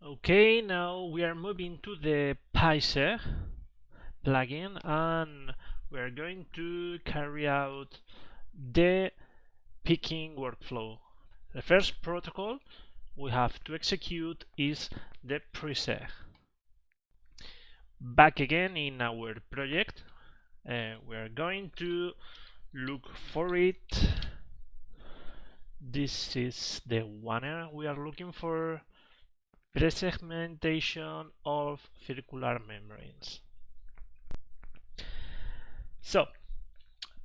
Okay, now we are moving to the PySeg plugin and we are going to carry out the picking workflow. The first protocol we have to execute is the PreSeg. Back again in our project, we are going to look for it. This is the one we are looking for. Pre-segmentation of circular membranes. So, at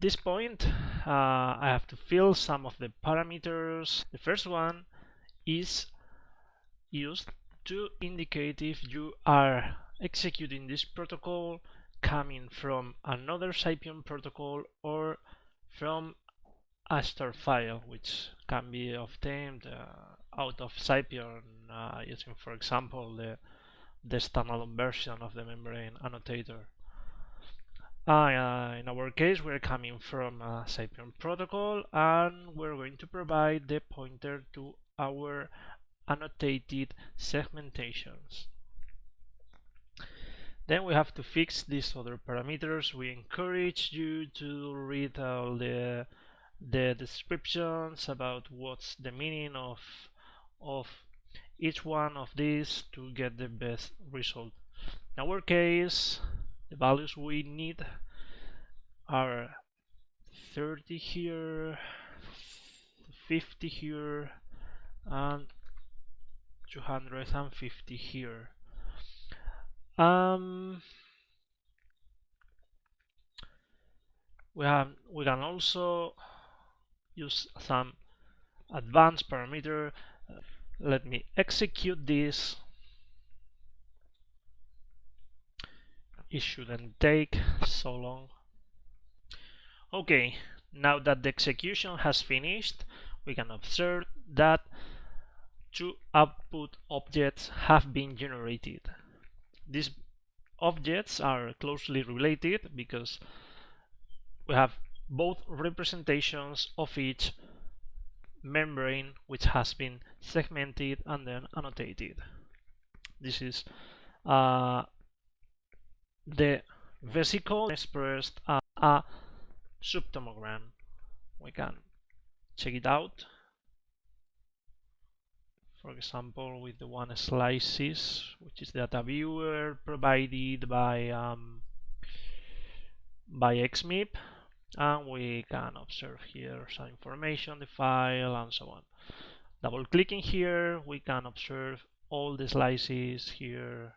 this point, I have to fill some of the parameters. The first one is used to indicate if you are executing this protocol coming from another Scipion protocol or from a store file, which can be obtained out of Scipion using, for example, the standalone version of the membrane annotator. In our case, we're coming from a Scipion protocol and we're going to provide the pointer to our annotated segmentations. Then we have to fix these other parameters. We encourage you to read all the descriptions about what's the meaning of each one of these to get the best result. In our case, the values we need are 30 here, 50 here, and 250 here. We can also use some advanced parameter. Let me execute this. It shouldn't take so long. Okay, now that the execution has finished, we can observe that two output objects have been generated. These objects are closely related because we have both representations of each membrane which has been segmented and then annotated. This is the vesicle expressed as a subtomogram. We can check it out, for example, with the one slices, which is the data viewer provided by XMIP, and we can observe here some information, the file, and so on. Double clicking here, we can observe all the slices here.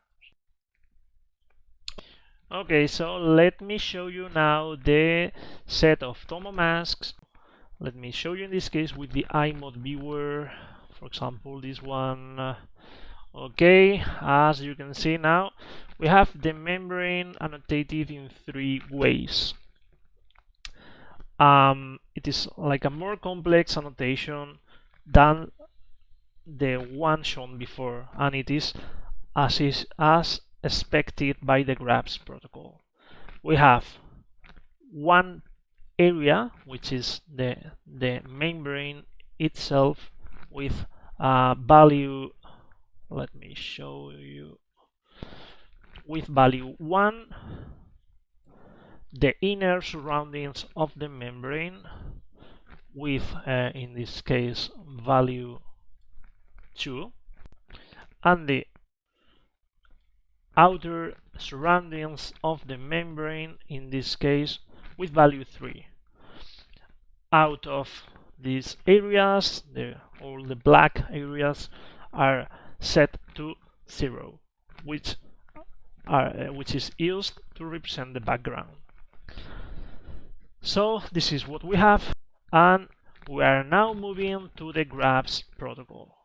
Okay, so let me show you now the set of Tomo masks. Let me show you in this case with the iMod viewer, for example, this one. Okay, as you can see now, we have the membrane annotated in three ways. It is like a more complex annotation than the one shown before, and it is as expected by the GRAPS protocol. We have one area, which is the membrane itself, with a value. Let me show you. With value 1, the inner surroundings of the membrane with, in this case, value 2, and the outer surroundings of the membrane, in this case, with value 3. Out of these areas, all the black areas are set to 0, which is used to represent the background. So this is what we have, and we are now moving to the GRAPS protocol.